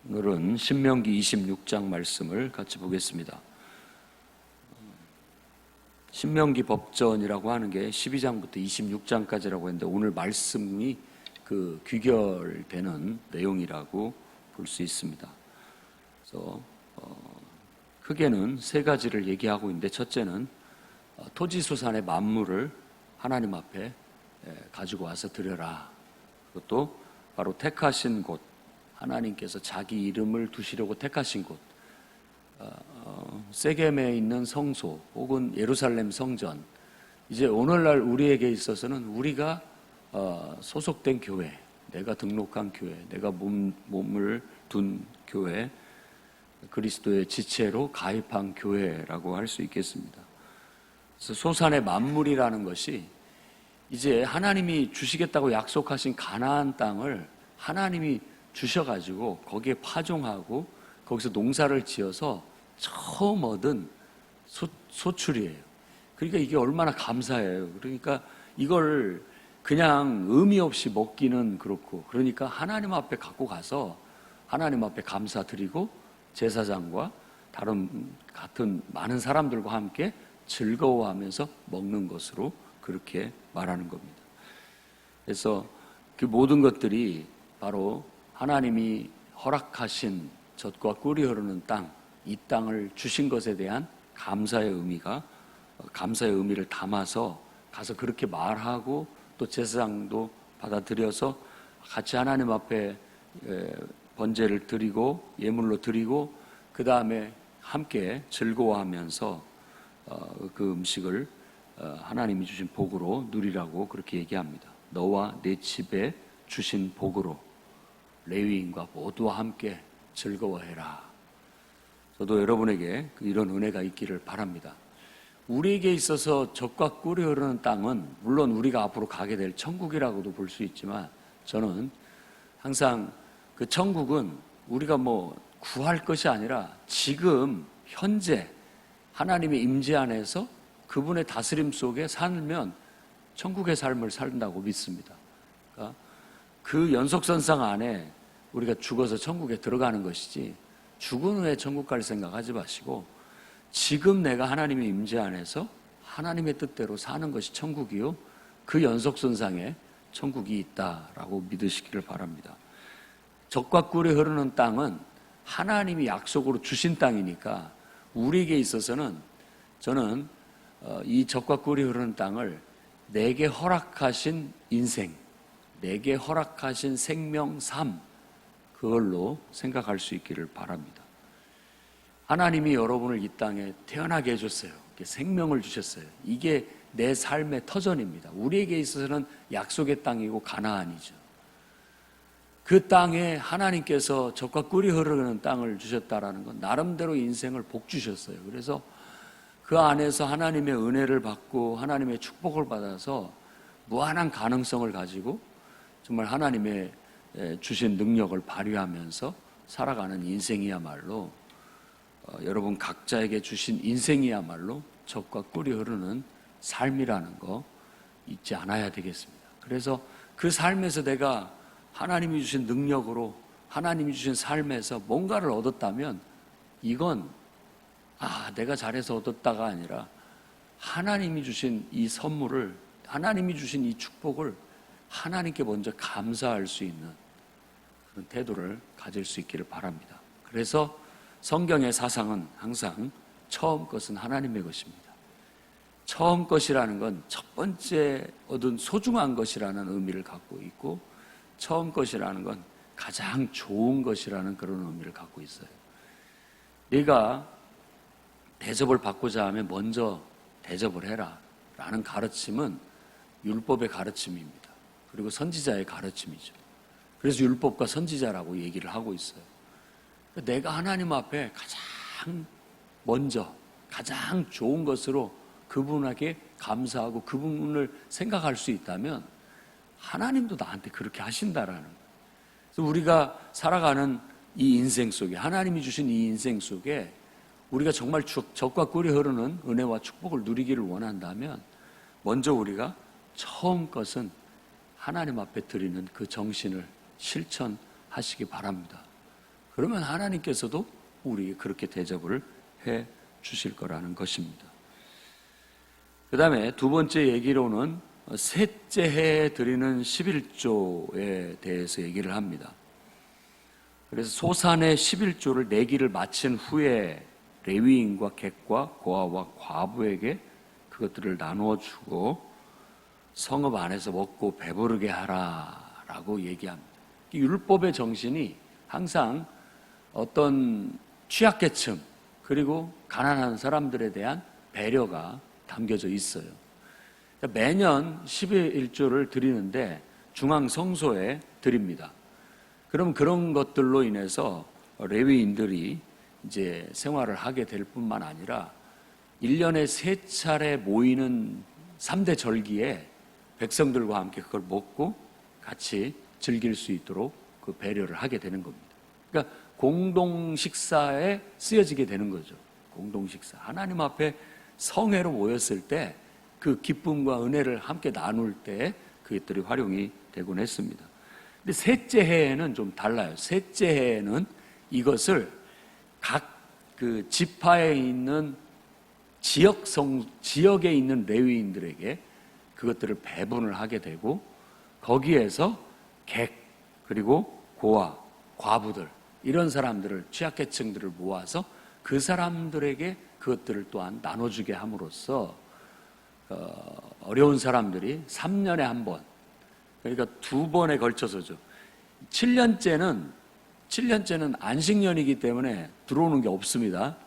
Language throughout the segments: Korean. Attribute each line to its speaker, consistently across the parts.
Speaker 1: 오늘은 신명기 26장 말씀을 같이 보겠습니다. 신명기 법전이라고 하는 게 12장부터 26장까지라고 했는데 오늘 말씀이 그 귀결되는 내용이라고 볼 수 있습니다. 그래서 크게는 세 가지를 얘기하고 있는데, 첫째는 토지소산의 만물을 하나님 앞에 가지고 와서 드려라. 그것도 바로 택하신 곳, 하나님께서 자기 이름을 두시려고 택하신 곳, 세겜에 있는 성소 혹은 예루살렘 성전, 이제 오늘날 우리에게 있어서는 우리가 소속된 교회, 내가 등록한 교회, 내가 몸을 둔 교회, 그리스도의 지체로 가입한 교회라고 할 수 있겠습니다. 그래서 소산의 만물이라는 것이 이제 하나님이 주시겠다고 약속하신 가나안 땅을 하나님이 주셔가지고 거기에 파종하고 거기서 농사를 지어서 처음 얻은 소출이에요. 그러니까 이게 얼마나 감사해요. 그러니까 이걸 그냥 의미 없이 먹기는 그렇고, 그러니까 하나님 앞에 갖고 가서 하나님 앞에 감사드리고 제사장과 다른 같은 많은 사람들과 함께 즐거워하면서 먹는 것으로 그렇게 말하는 겁니다. 그래서 그 모든 것들이 바로 하나님이 허락하신 젖과 꿀이 흐르는 땅, 이 땅을 주신 것에 대한 감사의 의미를 담아서 가서 그렇게 말하고, 또 제사장도 받아들여서 같이 하나님 앞에 번제를 드리고 예물로 드리고, 그 다음에 함께 즐거워하면서 그 음식을 하나님이 주신 복으로 누리라고 그렇게 얘기합니다. 너와 내 집에 주신 복으로 레위인과 모두와 함께 즐거워해라. 저도 여러분에게 이런 은혜가 있기를 바랍니다. 우리에게 있어서 젖과 꿀이 흐르는 땅은 물론 우리가 앞으로 가게 될 천국이라고도 볼 수 있지만, 저는 항상 그 천국은 우리가 구할 것이 아니라 지금 현재 하나님의 임재 안에서 그분의 다스림 속에 살면 천국의 삶을 산다고 믿습니다. 그러니까 그 연속선상 안에 우리가 죽어서 천국에 들어가는 것이지, 죽은 후에 천국 갈 생각하지 마시고 지금 내가 하나님의 임재 안에서 하나님의 뜻대로 사는 것이 천국이요, 그 연속선상에 천국이 있다라고 믿으시기를 바랍니다. 젖과 꿀이 흐르는 땅은 하나님이 약속으로 주신 땅이니까 우리에게 있어서는, 저는 이 젖과 꿀이 흐르는 땅을 내게 허락하신 인생, 내게 허락하신 생명, 삶, 그걸로 생각할 수 있기를 바랍니다. 하나님이 여러분을 이 땅에 태어나게 해줬어요. 생명을 주셨어요. 이게 내 삶의 터전입니다. 우리에게 있어서는 약속의 땅이고 가나안이죠. 그 땅에 하나님께서 젖과 꿀이 흐르는 땅을 주셨다라는 건 나름대로 인생을 복 주셨어요. 그래서 그 안에서 하나님의 은혜를 받고 하나님의 축복을 받아서 무한한 가능성을 가지고 정말 하나님의 주신 능력을 발휘하면서 살아가는 인생이야말로, 여러분 각자에게 주신 인생이야말로 젖과 꿀이 흐르는 삶이라는 거 잊지 않아야 되겠습니다. 그래서 그 삶에서 내가 하나님이 주신 능력으로, 하나님이 주신 삶에서 뭔가를 얻었다면 이건 내가 잘해서 얻었다가 아니라 하나님이 주신 이 선물을, 하나님이 주신 이 축복을 하나님께 먼저 감사할 수 있는 그런 태도를 가질 수 있기를 바랍니다. 그래서 성경의 사상은 항상 처음 것은 하나님의 것입니다. 처음 것이라는 건 첫 번째 얻은 소중한 것이라는 의미를 갖고 있고, 처음 것이라는 건 가장 좋은 것이라는 그런 의미를 갖고 있어요. 네가 대접을 받고자 하면 먼저 대접을 해라 라는 가르침은 율법의 가르침입니다. 그리고 선지자의 가르침이죠. 그래서 율법과 선지자라고 얘기를 하고 있어요. 내가 하나님 앞에 가장 먼저, 가장 좋은 것으로 그분에게 감사하고 그분을 생각할 수 있다면 하나님도 나한테 그렇게 하신다라는 거예요. 그래서 우리가 살아가는 이 인생 속에, 하나님이 주신 이 인생 속에 우리가 정말 젖과 꿀이 흐르는 은혜와 축복을 누리기를 원한다면 먼저 우리가 처음 것은 하나님 앞에 드리는 그 정신을 실천하시기 바랍니다. 그러면 하나님께서도 우리에게 그렇게 대접을 해 주실 거라는 것입니다. 그 다음에 두 번째 얘기로는 셋째 해에 드리는 11조에 대해서 얘기를 합니다. 그래서 소산의 11조를 내기를 마친 후에 레위인과 객과 고아와 과부에게 그것들을 나누어 주고 성읍 안에서 먹고 배부르게 하라라고 얘기합니다. 율법의 정신이 항상 어떤 취약계층 그리고 가난한 사람들에 대한 배려가 담겨져 있어요. 매년 11조를 드리는데 중앙 성소에 드립니다. 그럼 그런 것들로 인해서 레위인들이 이제 생활을 하게 될 뿐만 아니라 1년에 3차례 모이는 3대 절기에 백성들과 함께 그걸 먹고 같이 즐길 수 있도록 그 배려를 하게 되는 겁니다. 그러니까 공동 식사에 쓰여지게 되는 거죠. 공동 식사. 하나님 앞에 성회로 모였을 때 그 기쁨과 은혜를 함께 나눌 때 그것들이 활용이 되곤 했습니다. 근데 셋째 해에는 좀 달라요. 셋째 해에는 이것을 각 그 지파에 있는 지역에 있는 레위인들에게 그것들을 배분을 하게 되고 거기에서 객 그리고 고아, 과부들 이런 사람들을 취약계층들을 모아서 그 사람들에게 그것들을 또한 나눠주게 함으로써 어려운 사람들이 3년에 한 번, 그러니까 2번에 걸쳐서죠. 7년째는 안식년이기 때문에 들어오는 게 없습니다.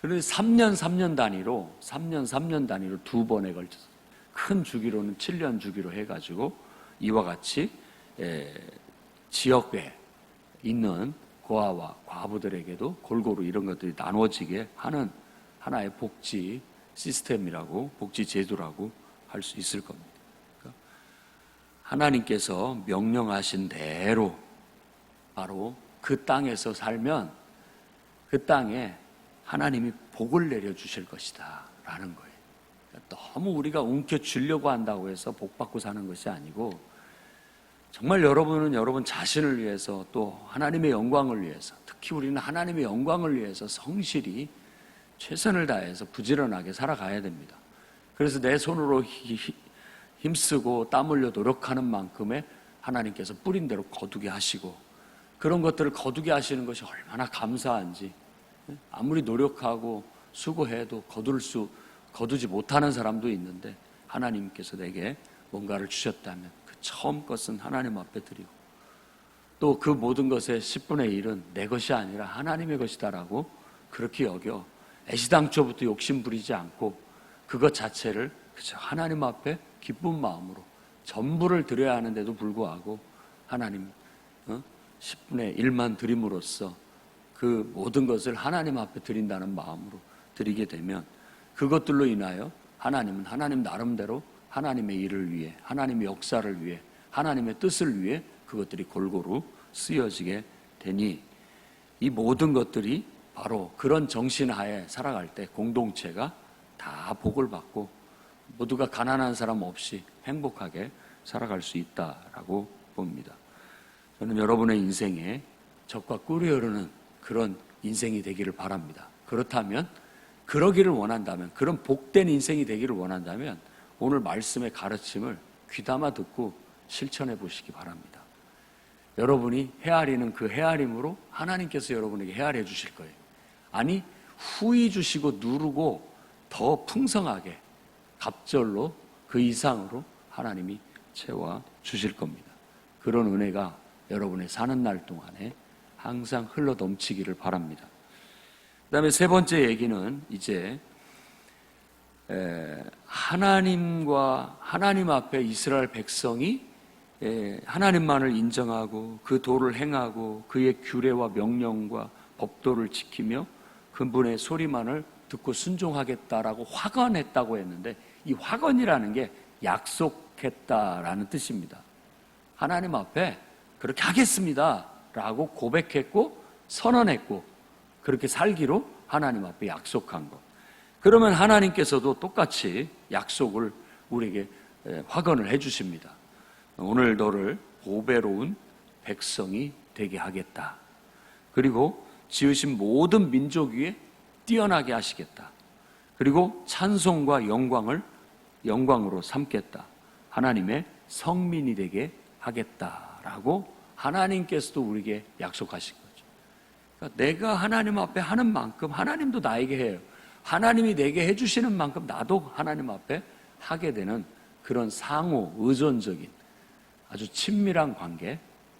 Speaker 1: 그런데 3년 단위로 2번에 걸쳐서 큰 주기로는 7년 주기로 해가지고 이와 같이 지역에 있는 고아와 과부들에게도 골고루 이런 것들이 나눠지게 하는 하나의 복지 시스템이라고 복지 제도라고 할 수 있을 겁니다. 그러니까 하나님께서 명령하신 대로 바로 그 땅에서 살면 그 땅에 하나님이 복을 내려주실 것이다 라는 거예요. 그러니까 너무 우리가 움켜쥐려고 한다고 해서 복 받고 사는 것이 아니고 정말 여러분은 여러분 자신을 위해서 또 하나님의 영광을 위해서 특히 우리는 하나님의 영광을 위해서 성실히 최선을 다해서 부지런하게 살아가야 됩니다. 그래서 내 손으로 힘쓰고 땀 흘려 노력하는 만큼의 하나님께서 뿌린 대로 거두게 하시고 그런 것들을 거두게 하시는 것이 얼마나 감사한지 아무리 노력하고 수고해도 거두지 못하는 사람도 있는데 하나님께서 내게 뭔가를 주셨다면 그 처음 것은 하나님 앞에 드리고 또 그 모든 것의 10분의 1은 내 것이 아니라 하나님의 것이다라고 그렇게 여겨 애시당초부터 욕심 부리지 않고 그것 자체를 그저 하나님 앞에 기쁜 마음으로 전부를 드려야 하는데도 불구하고 하나님 10분의 1만 드림으로써 그 모든 것을 하나님 앞에 드린다는 마음으로 드리게 되면 그것들로 인하여 하나님은 하나님 나름대로 하나님의 일을 위해 하나님의 역사를 위해 하나님의 뜻을 위해 그것들이 골고루 쓰여지게 되니 이 모든 것들이 바로 그런 정신하에 살아갈 때 공동체가 다 복을 받고 모두가 가난한 사람 없이 행복하게 살아갈 수 있다라고 봅니다. 저는 여러분의 인생에 적과 꿀이 흐르는 그런 인생이 되기를 바랍니다. 그렇다면 그러기를 원한다면 그런 복된 인생이 되기를 원한다면 오늘 말씀의 가르침을 귀담아 듣고 실천해 보시기 바랍니다. 여러분이 헤아리는 그 헤아림으로 하나님께서 여러분에게 헤아려 주실 거예요. 아니 후히 주시고 누르고 더 풍성하게 갑절로 그 이상으로 하나님이 채워 주실 겁니다. 그런 은혜가 여러분의 사는 날 동안에 항상 흘러 넘치기를 바랍니다. 그 다음에 세 번째 얘기는 이제 하나님 앞에 이스라엘 백성이 하나님만을 인정하고 그 도를 행하고 그의 규례와 명령과 법도를 지키며 그분의 소리만을 듣고 순종하겠다라고 확언했다고 했는데 이 확언이라는 게 약속했다라는 뜻입니다. 하나님 앞에 그렇게 하겠습니다 라고 고백했고 선언했고 그렇게 살기로 하나님 앞에 약속한 것. 그러면 하나님께서도 똑같이 약속을 우리에게 확언을 해주십니다. 오늘 너를 보배로운 백성이 되게 하겠다. 그리고 지으신 모든 민족 위에 뛰어나게 하시겠다. 그리고 찬송과 영광으로 삼겠다. 하나님의 성민이 되게 하겠다라고 하나님께서도 우리에게 약속하신 거죠. 그러니까 내가 하나님 앞에 하는 만큼 하나님도 나에게 해요. 하나님이 내게 해주시는 만큼 나도 하나님 앞에 하게 되는 그런 상호 의존적인 아주 친밀한 관계,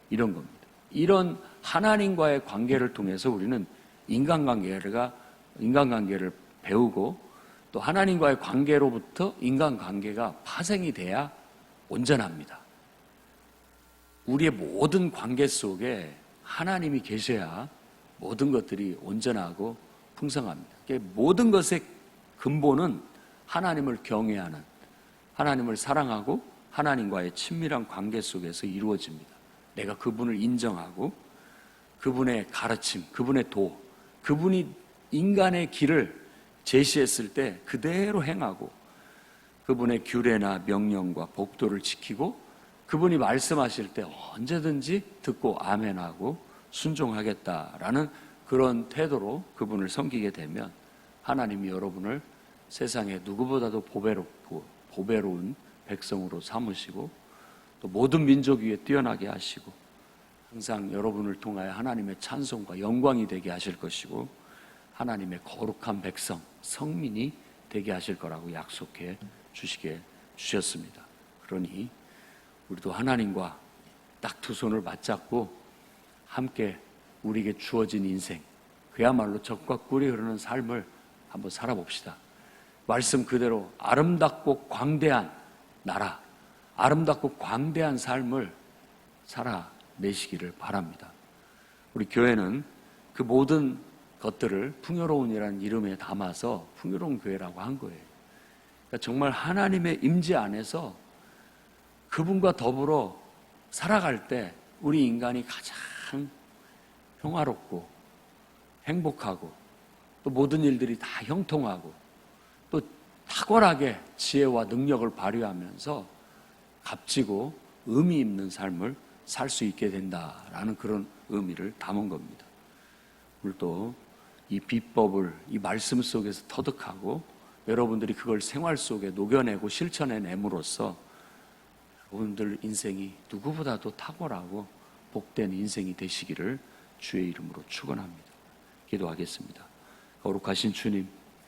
Speaker 1: 이런 겁니다. 이런 하나님과의 관계를 통해서 우리는 인간관계를 배우고, 또 하나님과의 관계로부터 인간관계가 파생이 돼야 온전합니다. 우리의 모든 관계 속에 하나님이 계셔야 모든 것들이 온전하고 풍성합니다. 모든 것의 근본은 하나님을 경외하는, 하나님을 사랑하고 하나님과의 친밀한 관계 속에서 이루어집니다. 내가 그분을 인정하고 그분의 가르침, 그분의 도, 그분이 인간의 길을 제시했을 때 그대로 행하고, 그분의 규례나 명령과 법도를 지키고, 그분이 말씀하실 때 언제든지 듣고 아멘하고 순종하겠다라는 그런 태도로 그분을 섬기게 되면 하나님이 여러분을 세상에 누구보다도 보배로운 백성으로 삼으시고, 또 모든 민족 위에 뛰어나게 하시고, 항상 여러분을 통하여 하나님의 찬송과 영광이 되게 하실 것이고, 하나님의 거룩한 백성, 성민이 되게 하실 거라고 약속해 주셨습니다. 그러니 우리도 하나님과 딱 두 손을 맞잡고 함께 우리에게 주어진 인생, 그야말로 적과 꿀이 흐르는 삶을 한번 살아봅시다. 말씀 그대로 아름답고 광대한 나라, 아름답고 광대한 삶을 살아내시기를 바랍니다. 우리 교회는 그 모든 것들을 풍요로운이라는 이름에 담아서 풍요로운 교회라고 한 거예요. 그러니까 정말 하나님의 임재 안에서 그분과 더불어 살아갈 때 우리 인간이 가장 평화롭고 행복하고, 또 모든 일들이 다 형통하고, 또 탁월하게 지혜와 능력을 발휘하면서 값지고 의미 있는 삶을 살 수 있게 된다라는 그런 의미를 담은 겁니다. 오늘도 이 비법을 이 말씀 속에서 터득하고 여러분들이 그걸 생활 속에 녹여내고 실천해냄으로써 여러분들 인생이 누구보다도 탁월하고 복된 인생이 되시기를 주의 이름으로 축원합니다. 기도하겠습니다. 거룩하신 주님,